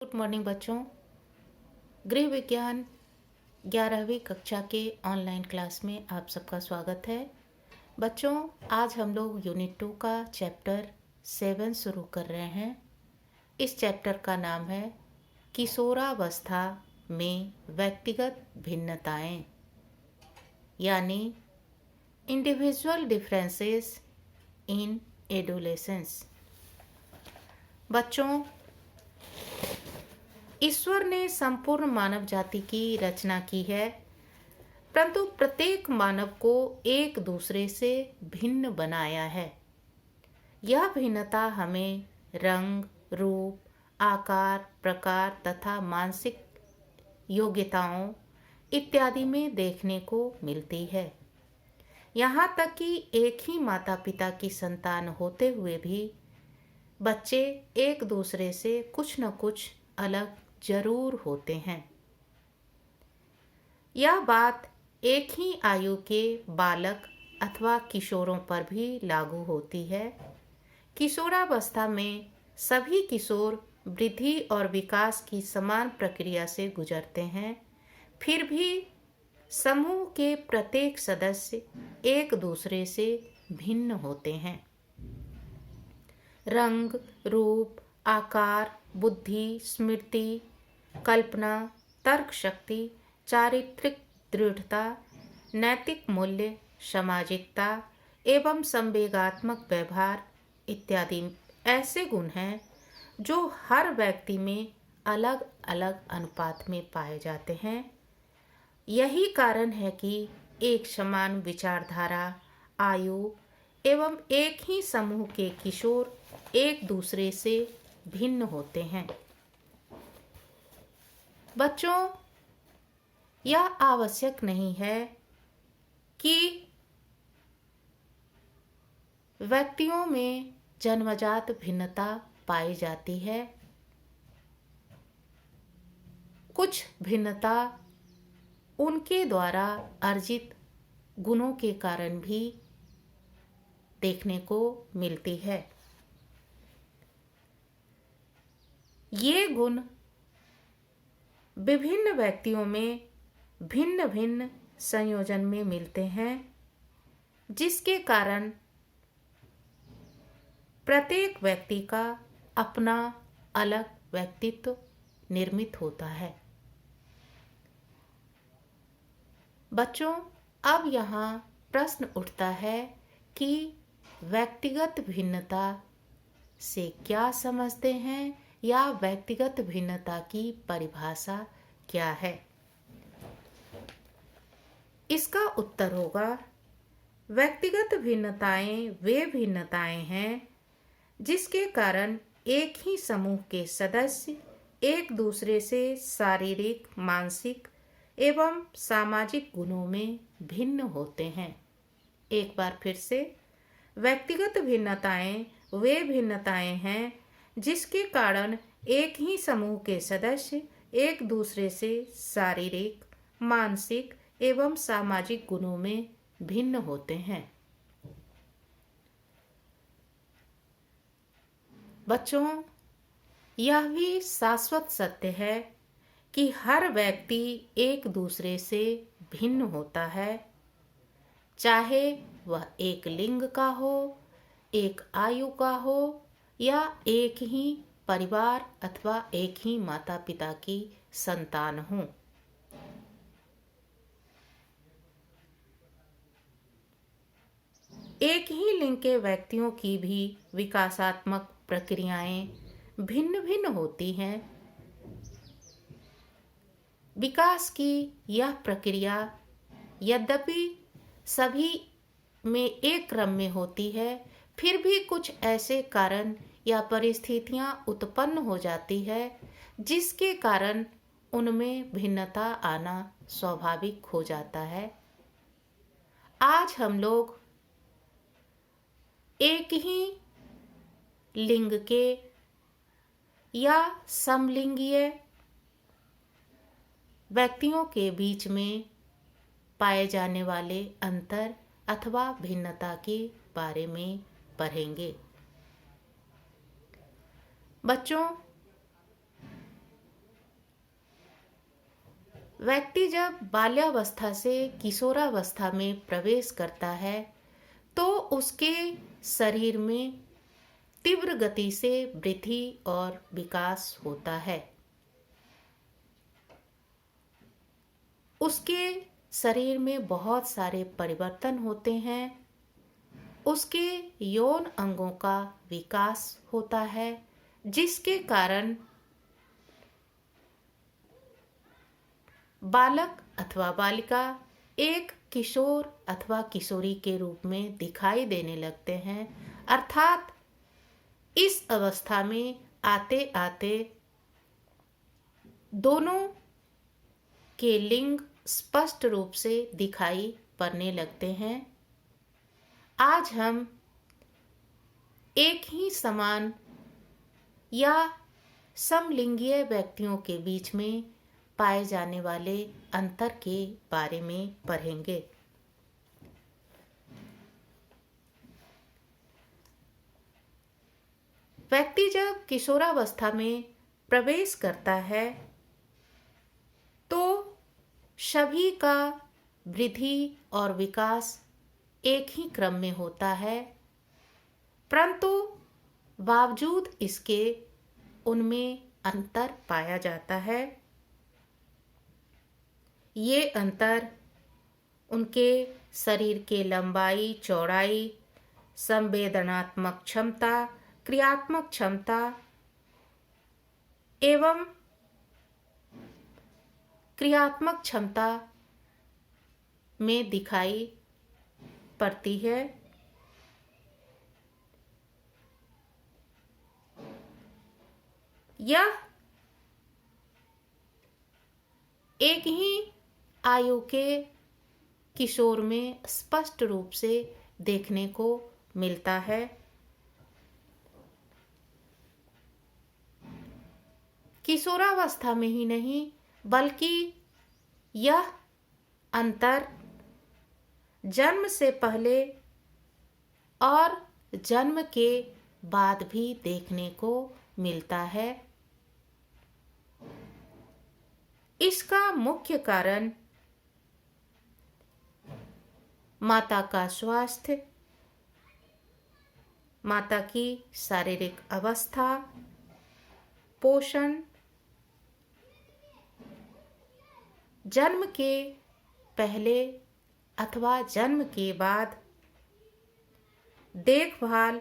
Good morning बच्चों। गृह विज्ञान 11वीं कक्षा के ऑनलाइन क्लास में आप सबका स्वागत है। बच्चों, आज हम लोग यूनिट 2 का चैप्टर 7 शुरू कर रहे हैं। इस चैप्टर का नाम है किशोरावस्था में व्यक्तिगत भिन्नताएं, यानी इंडिविजुअल डिफरेंसेस इन एडोलेसेंस। बच्चों, ईश्वर ने संपूर्ण मानव जाति की रचना की है, परंतु प्रत्येक मानव को एक दूसरे से भिन्न बनाया है। यह भिन्नता हमें रंग, रूप, आकार, प्रकार तथा मानसिक योग्यताओं इत्यादि में देखने को मिलती है। यहाँ तक कि एक ही माता पिता की संतान होते हुए भी बच्चे एक दूसरे से कुछ न कुछ अलग जरूर होते हैं। यह बात एक ही आयु के बालक अथवा किशोरों पर भी लागू होती है। किशोरावस्था में सभी किशोर वृद्धि और विकास की समान प्रक्रिया से गुजरते हैं, फिर भी समूह के प्रत्येक सदस्य एक दूसरे से भिन्न होते हैं। रंग, रूप, आकार, बुद्धि, स्मृति, कल्पना, तर्क शक्ति, चारित्रिक दृढ़ता, नैतिक मूल्य, सामाजिकता एवं संवेगात्मक व्यवहार इत्यादि ऐसे गुण हैं जो हर व्यक्ति में अलग अलग अनुपात में पाए जाते हैं। यही कारण है कि एक समान विचारधारा, आयु एवं एक ही समूह के किशोर एक दूसरे से भिन्न होते हैं। बच्चों, यह आवश्यक नहीं है कि व्यक्तियों में जन्मजात भिन्नता पाई जाती है। कुछ भिन्नता उनके द्वारा अर्जित गुणों के कारण भी देखने को मिलती है। ये गुण विभिन्न व्यक्तियों में भिन्न भिन्न संयोजन में मिलते हैं, जिसके कारण प्रत्येक व्यक्ति का अपना अलग व्यक्तित्व निर्मित होता है। बच्चों, अब यहाँ प्रश्न उठता है कि व्यक्तिगत भिन्नता से क्या समझते हैं या व्यक्तिगत भिन्नता की परिभाषा क्या है। इसका उत्तर होगा, व्यक्तिगत भिन्नताएं वे भिन्नताएं हैं जिसके कारण एक ही समूह के सदस्य एक दूसरे से शारीरिक, मानसिक एवं सामाजिक गुणों में भिन्न होते हैं। एक बार फिर से, व्यक्तिगत भिन्नताएं वे भिन्नताएं हैं जिसके कारण एक ही समूह के सदस्य एक दूसरे से शारीरिक, मानसिक एवं सामाजिक गुणों में भिन्न होते हैं। बच्चों, यह भी शाश्वत सत्य है कि हर व्यक्ति एक दूसरे से भिन्न होता है, चाहे वह एक लिंग का हो, एक आयु का हो या एक ही परिवार अथवा एक ही माता पिता की संतान हो। एक ही लिंग के व्यक्तियों की भी विकासात्मक प्रक्रियाएं भिन्न भिन्न होती हैं। विकास की यह प्रक्रिया यद्यपि सभी में एक क्रम में होती है, फिर भी कुछ ऐसे कारण या परिस्थितियां उत्पन्न हो जाती है जिसके कारण उनमें भिन्नता आना स्वाभाविक हो जाता है। आज हम लोग एक ही लिंग के या समलिंगीय व्यक्तियों के बीच में पाए जाने वाले अंतर अथवा भिन्नता के बारे में पढ़ेंगे। बच्चों, व्यक्ति जब बाल्यावस्था से किशोरावस्था में प्रवेश करता है तो उसके शरीर में तीव्र गति से वृद्धि और विकास होता है। उसके शरीर में बहुत सारे परिवर्तन होते हैं। उसके यौन अंगों का विकास होता है, जिसके कारण बालक अथवा बालिका एक किशोर अथवा किशोरी के रूप में दिखाई देने लगते हैं। अर्थात इस अवस्था में आते आते दोनों के लिंग स्पष्ट रूप से दिखाई पड़ने लगते हैं। आज हम एक ही समान या समलिंगीय व्यक्तियों के बीच में पाए जाने वाले अंतर के बारे में पढ़ेंगे। व्यक्ति जब किशोरावस्था में प्रवेश करता है तो सभी का वृद्धि और विकास एक ही क्रम में होता है, परंतु बावजूद इसके उनमें अंतर पाया जाता है। ये अंतर उनके शरीर के लंबाई, चौड़ाई, संवेदनात्मक क्षमता, क्रियात्मक क्षमता एवं क्रियात्मक क्षमता में दिखाई पड़ती है। यह एक ही आयु के किशोर में स्पष्ट रूप से देखने को मिलता है। किशोरावस्था में ही नहीं बल्कि यह अंतर जन्म से पहले और जन्म के बाद भी देखने को मिलता है। इसका मुख्य कारण माता का स्वास्थ्य, माता की शारीरिक अवस्था, पोषण, जन्म के पहले अथवा जन्म के बाद देखभाल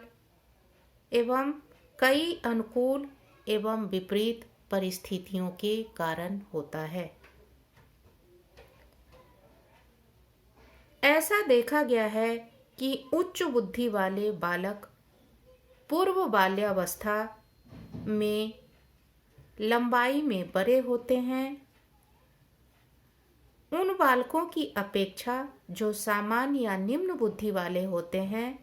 एवं कई अनुकूल एवं विपरीत परिस्थितियों के कारण होता है। ऐसा देखा गया है कि उच्च बुद्धि वाले बालक पूर्व बाल्यावस्था में लंबाई में बड़े होते हैं। उन बालकों की अपेक्षा जो सामान्य या निम्न बुद्धि वाले होते हैं,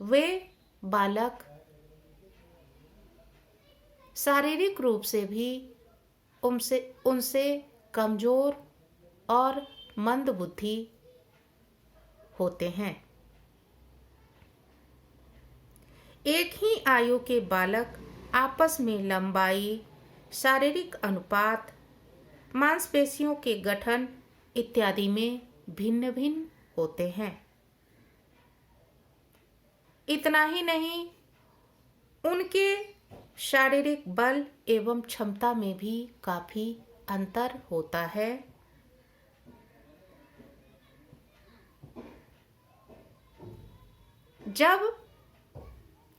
वे बालक शारीरिक रूप से भी उनसे कमजोर और मंद बुद्धि होते हैं। एक ही आयु के बालक आपस में लंबाई, शारीरिक अनुपात, मांसपेशियों के गठन इत्यादि में भिन्न भिन्न होते हैं। इतना ही नहीं, उनके शारीरिक बल एवं क्षमता में भी काफी अंतर होता है। जब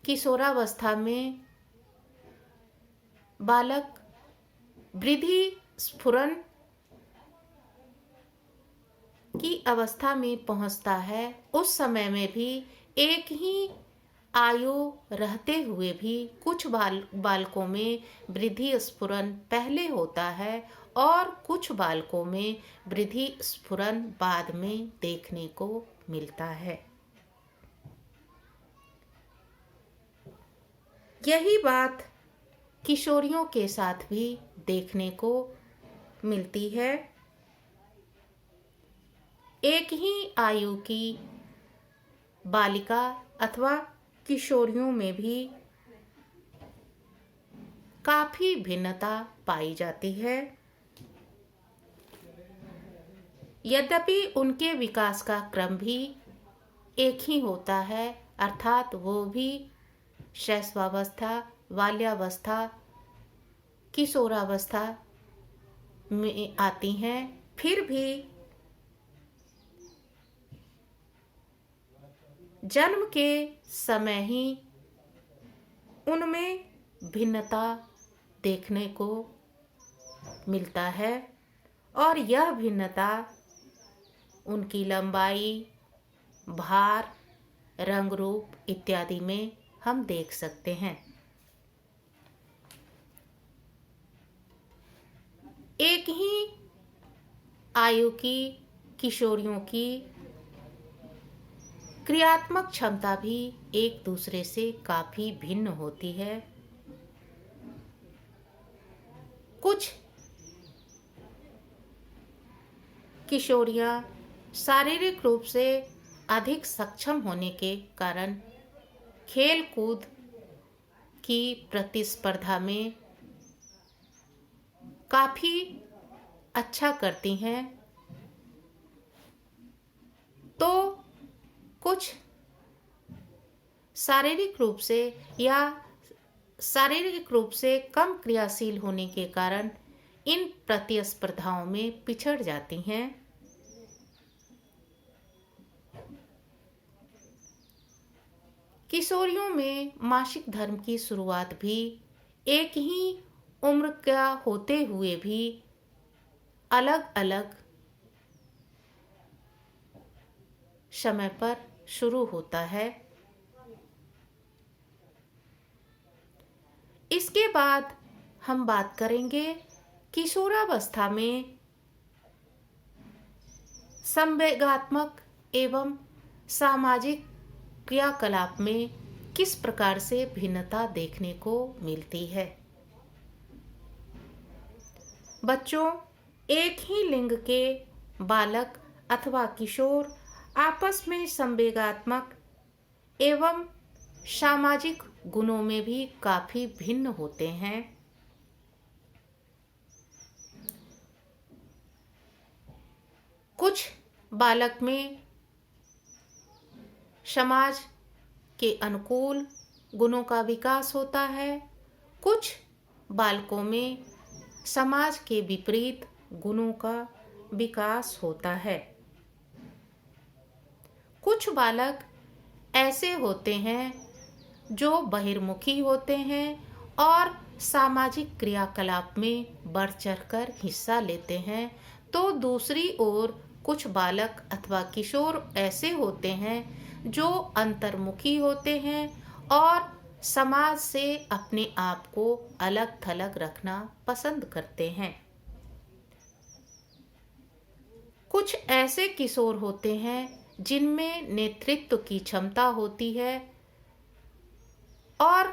किशोरावस्था में बालक वृद्धि स्फुरन की अवस्था में पहुंचता है, उस समय में भी एक ही आयु रहते हुए भी कुछ बालकों में वृद्धि स्फुरन पहले होता है और कुछ बालकों में वृद्धि स्फुरन बाद में देखने को मिलता है। यही बात किशोरियों के साथ भी देखने को मिलती है। एक ही आयु की बालिका अथवा किशोरियों में भी काफी भिन्नता पाई जाती है। यद्यपि उनके विकास का क्रम भी एक ही होता है, अर्थात वो भी शैशवावस्था, बाल्यावस्था, किशोरावस्था में आती हैं, फिर भी जन्म के समय ही उनमें भिन्नता देखने को मिलता है और यह भिन्नता उनकी लंबाई, भार, रंग रूप इत्यादि में हम देख सकते हैं। एक ही आयु की किशोरियों की क्रियात्मक क्षमता भी एक दूसरे से काफी भिन्न होती है। कुछ किशोरियां शारीरिक रूप से अधिक सक्षम होने के कारण खेल कूद की प्रतिस्पर्धा में काफी अच्छा करती हैं, तो कुछ शारीरिक रूप से कम क्रियाशील होने के कारण इन प्रतिस्पर्धाओं में पिछड़ जाती हैं। किशोरियों में मासिक धर्म की शुरुआत भी एक ही उम्र का होते हुए भी अलग अलग समय पर शुरू होता है। इसके बाद हम बात करेंगे किशोरावस्था में संवेगात्मक एवं सामाजिक क्रियाकलाप में किस प्रकार से भिन्नता देखने को मिलती है। बच्चों, एक ही लिंग के बालक अथवा किशोर आपस में संवेगात्मक एवं सामाजिक गुणों में भी काफी भिन्न होते हैं। कुछ बालक में समाज के अनुकूल गुणों का विकास होता है, कुछ बालकों में समाज के विपरीत गुणों का विकास होता है। कुछ बालक ऐसे होते हैं जो बहिर्मुखी होते हैं और सामाजिक क्रियाकलाप में बढ़ चढ़कर हिस्सा लेते हैं, तो दूसरी ओर कुछ बालक अथवा किशोर ऐसे होते हैं जो अंतर्मुखी होते हैं और समाज से अपने आप को अलग थलग रखना पसंद करते हैं। कुछ ऐसे किशोर होते हैं जिनमें नेतृत्व की क्षमता होती है और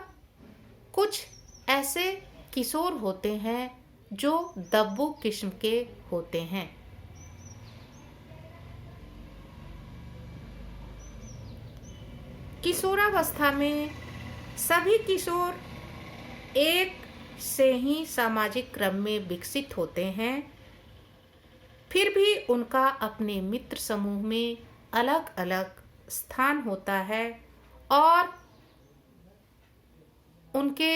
कुछ ऐसे किशोर होते हैं जो दब्बू किस्म के होते हैं। किशोरावस्था में सभी किशोर एक से ही सामाजिक क्रम में विकसित होते हैं, फिर भी उनका अपने मित्र समूह में अलग अलग स्थान होता है और उनके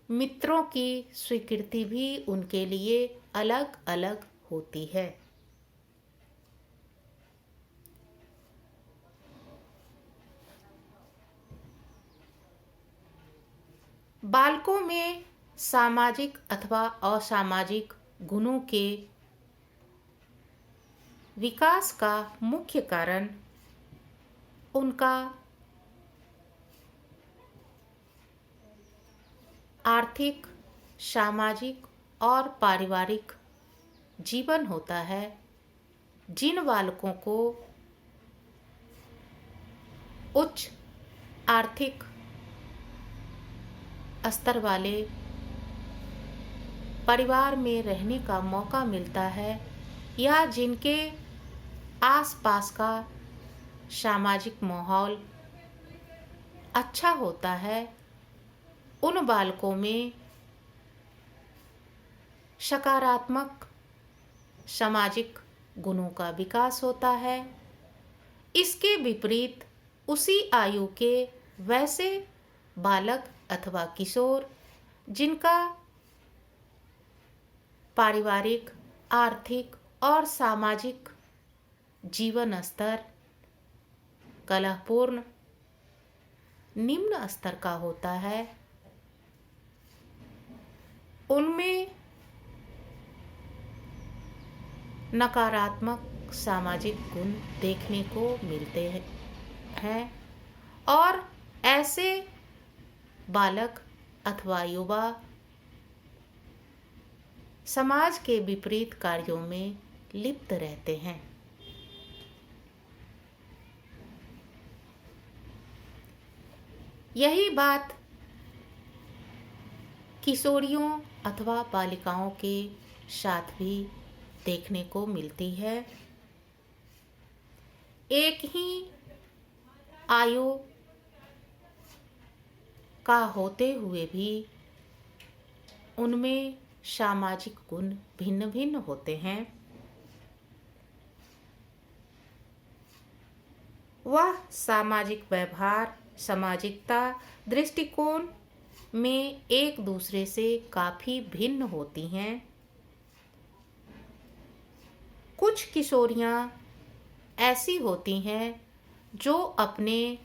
मित्रों की स्वीकृति भी उनके लिए अलग अलग होती है। बालकों में सामाजिक अथवा असामाजिक गुणों के विकास का मुख्य कारण उनका आर्थिक, सामाजिक और पारिवारिक जीवन होता है। जिन बालकों को उच्च आर्थिक स्तर वाले परिवार में रहने का मौका मिलता है या जिनके आसपास का सामाजिक माहौल अच्छा होता है, उन बालकों में सकारात्मक सामाजिक गुणों का विकास होता है। इसके विपरीत उसी आयु के वैसे बालक अथवा किशोर जिनका पारिवारिक, आर्थिक और सामाजिक जीवन स्तर कलहपूर्ण निम्न स्तर का होता है, उनमें नकारात्मक सामाजिक गुण देखने को मिलते हैं और ऐसे बालक अथवा युवा समाज के विपरीत कार्यों में लिप्त रहते हैं। यही बात किशोरियों अथवा बालिकाओं के साथ भी देखने को मिलती है। एक ही आयु का होते हुए भी उनमें सामाजिक गुण भिन्न भिन्न होते हैं। वह सामाजिक व्यवहार, सामाजिकता दृष्टिकोण में एक दूसरे से काफी भिन्न होती हैं। कुछ किशोरियां ऐसी होती हैं जो अपने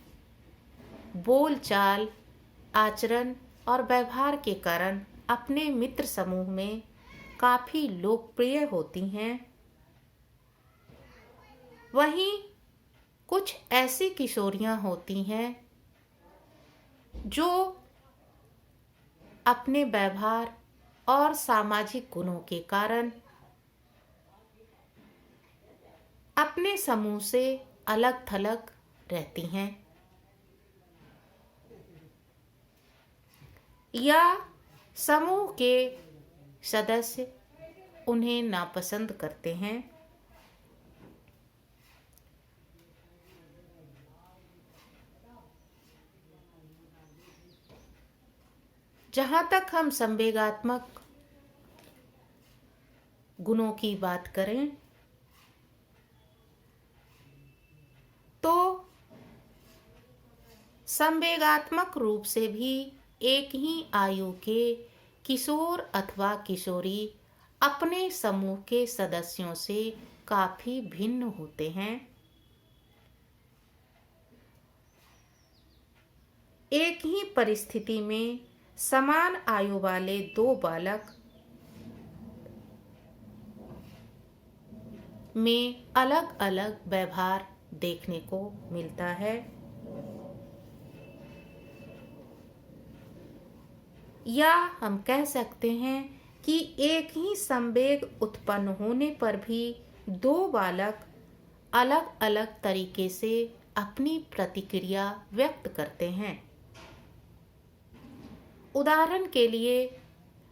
बोलचाल, आचरण और व्यवहार के कारण अपने मित्र समूह में काफी लोकप्रिय होती हैं। वहीं कुछ ऐसी किशोरियां होती हैं जो अपने व्यवहार और सामाजिक गुणों के कारण अपने समूह से अलग थलग रहती हैं या समूह के सदस्य उन्हें नापसंद करते हैं। जहाँ तक हम संवेगात्मक गुणों की बात करें तो संवेगात्मक रूप से भी एक ही आयु के किशोर अथवा किशोरी अपने समूह के सदस्यों से काफी भिन्न होते हैं। एक ही परिस्थिति में समान आयु वाले दो बालक में अलग अलग व्यवहार देखने को मिलता है। या हम कह सकते हैं कि एक ही संवेग उत्पन्न होने पर भी दो बालक अलग अलग तरीके से अपनी प्रतिक्रिया व्यक्त करते हैं। उदाहरण के लिए,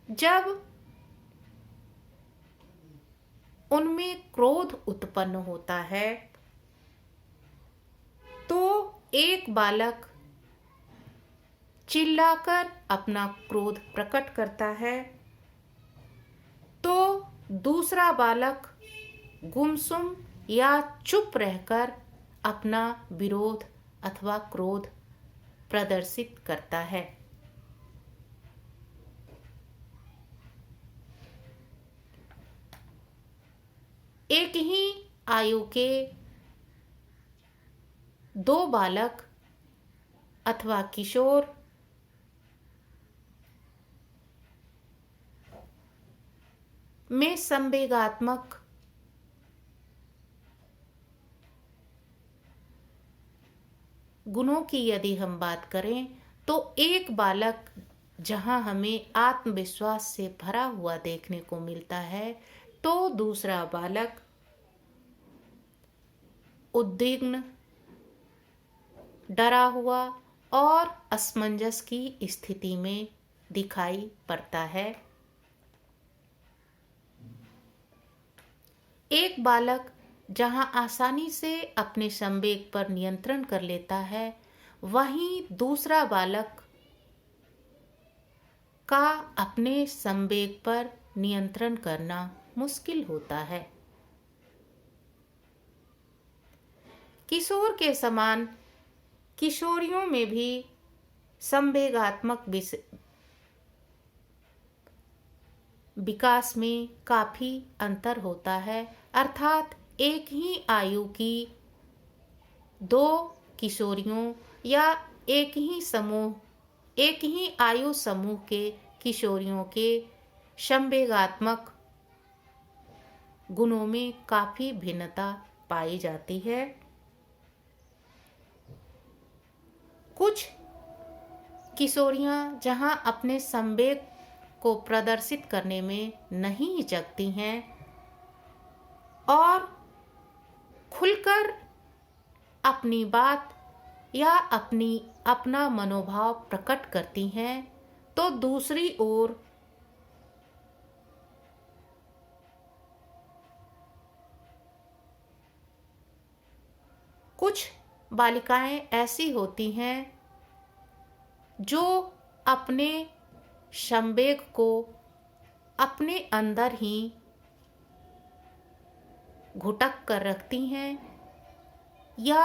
जब उनमें क्रोध उत्पन्न होता है तो एक बालक चिल्लाकर अपना क्रोध प्रकट करता है तो दूसरा बालक गुमसुम या चुप रहकर अपना विरोध अथवा क्रोध प्रदर्शित करता है। एक ही आयु के दो बालक अथवा किशोर में संवेगात्मक गुणों की यदि हम बात करें तो एक बालक जहां हमें आत्मविश्वास से भरा हुआ देखने को मिलता है तो दूसरा बालक उद्विग्न, डरा हुआ और असमंजस की स्थिति में दिखाई पड़ता है। एक बालक जहां आसानी से अपने संवेग पर नियंत्रण कर लेता है, वहीं दूसरा बालक का अपने संवेग पर नियंत्रण करना मुश्किल होता है। किशोर के समान किशोरियों में भी संवेगात्मक विकास में काफी अंतर होता है, अर्थात एक ही आयु की दो किशोरियों या एक ही आयु समूह के किशोरियों के संवेगात्मक गुणों में काफी भिन्नता पाई जाती है। कुछ किशोरियां जहां अपने संवेग को प्रदर्शित करने में नहीं हिचकती हैं और खुलकर अपनी बात या अपना मनोभाव प्रकट करती हैं, तो दूसरी ओर कुछ बालिकाएं ऐसी होती हैं जो अपने संवेग को अपने अंदर ही घुटक कर रखती हैं या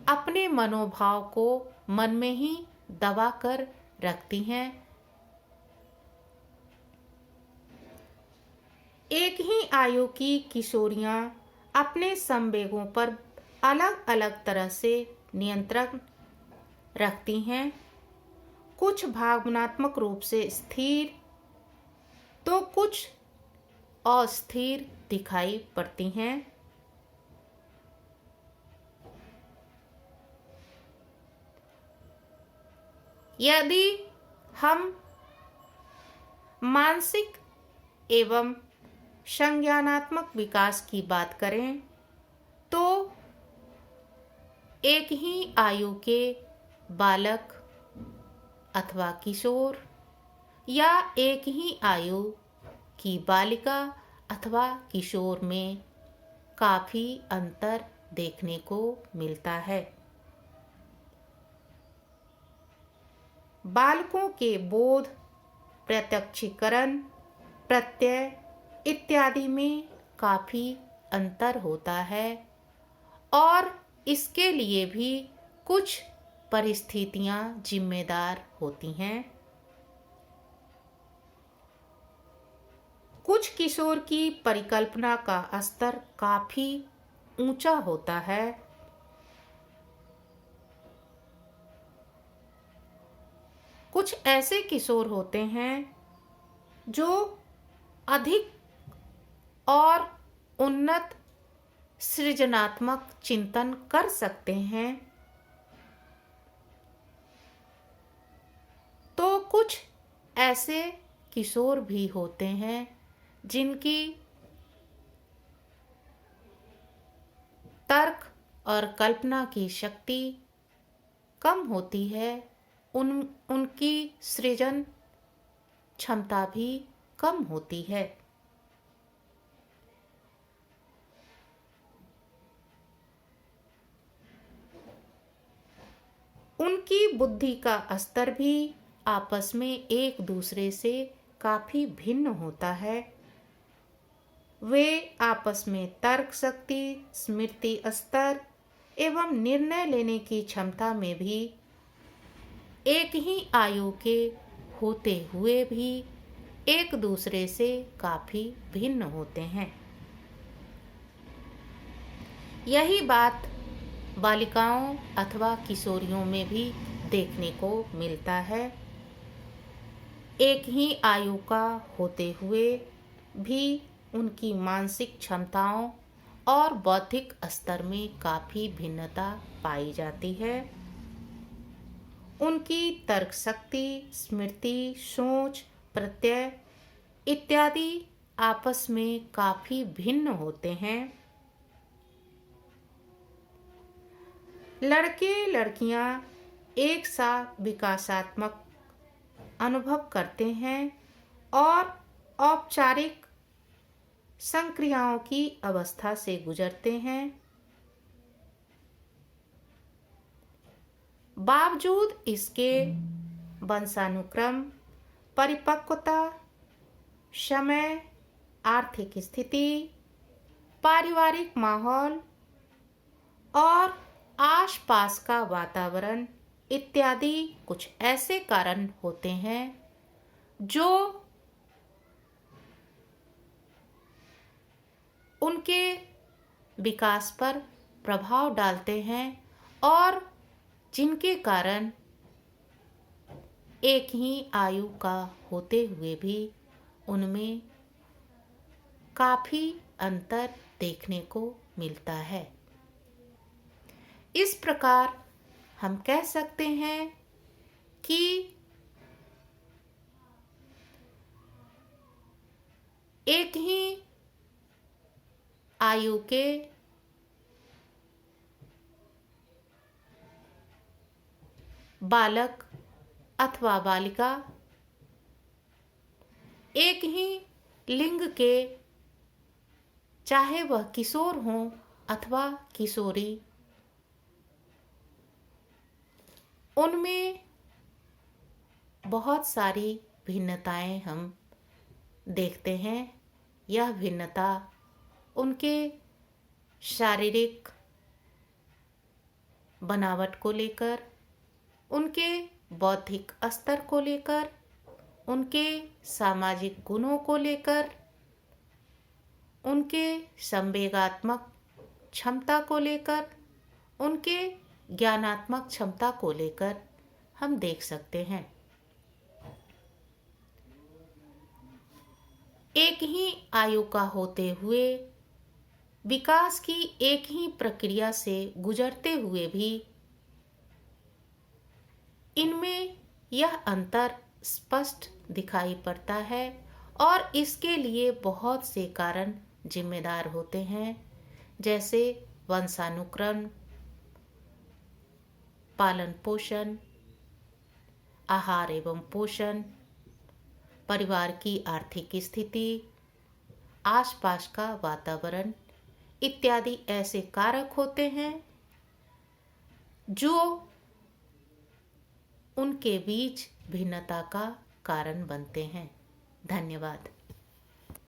अपने मनोभाव को मन में ही दबा कर रखती हैं। एक ही आयु की किशोरियां अपने संवेगों पर अलग अलग तरह से नियंत्रण रखती हैं। कुछ भावनात्मक रूप से स्थिर तो कुछ अस्थिर दिखाई पड़ती हैं। यदि हम मानसिक एवं संज्ञानात्मक विकास की बात करें तो एक ही आयु के बालक अथवा किशोर या एक ही आयु की बालिका अथवा किशोर में काफी अंतर देखने को मिलता है। बालकों के बोध, प्रत्यक्षीकरण, प्रत्यय इत्यादि में काफी अंतर होता है और इसके लिए भी कुछ परिस्थितियां जिम्मेदार होती हैं। कुछ किशोर की परिकल्पना का स्तर काफी ऊंचा होता है। कुछ ऐसे किशोर होते हैं जो अधिक और उन्नत सृजनात्मक चिंतन कर सकते हैं, तो कुछ ऐसे किशोर भी होते हैं जिनकी तर्क और कल्पना की शक्ति कम होती है, उनकी सृजन क्षमता भी कम होती है। उनकी बुद्धि का स्तर भी आपस में एक दूसरे से काफी भिन्न होता है। वे आपस में तर्क शक्ति, स्मृति स्तर एवं निर्णय लेने की क्षमता में भी एक ही आयु के होते हुए भी एक दूसरे से काफी भिन्न होते हैं। यही बात बालिकाओं अथवा किशोरियों में भी देखने को मिलता है। एक ही आयु का होते हुए भी उनकी मानसिक क्षमताओं और बौद्धिक स्तर में काफी भिन्नता पाई जाती है। उनकी तर्क शक्ति, स्मृति, सोच, प्रत्यय इत्यादि आपस में काफी भिन्न होते हैं। लड़के लड़कियां एक साथ विकासात्मक अनुभव करते हैं और औपचारिक संक्रियाओं की अवस्था से गुजरते हैं। बावजूद इसके वंशानुक्रम, परिपक्वता, समय, आर्थिक स्थिति, पारिवारिक माहौल और आसपास का वातावरण इत्यादि कुछ ऐसे कारण होते हैं जो उनके विकास पर प्रभाव डालते हैं और जिनके कारण एक ही आयु का होते हुए भी उनमें काफ़ी अंतर देखने को मिलता है। इस प्रकार हम कह सकते हैं कि एक ही आयु के बालक अथवा बालिका, एक ही लिंग के, चाहे वह किशोर हो अथवा किशोरी, उनमें बहुत सारी भिन्नताएं हम देखते हैं। यह भिन्नता उनके शारीरिक बनावट को लेकर, उनके बौद्धिक स्तर को लेकर, उनके सामाजिक गुणों को लेकर, उनके संवेगात्मक क्षमता को लेकर, उनके ज्ञानात्मक क्षमता को लेकर हम देख सकते हैं। एक ही आयु का होते हुए विकास की एक ही प्रक्रिया से गुजरते हुए भी इनमें यह अंतर स्पष्ट दिखाई पड़ता है और इसके लिए बहुत से कारण जिम्मेदार होते हैं, जैसे वंशानुक्रम, पालन पोषण, आहार एवं पोषण, परिवार की आर्थिक स्थिति, आसपास का वातावरण इत्यादि ऐसे कारक होते हैं जो उनके बीच भिन्नता का कारण बनते हैं। धन्यवाद।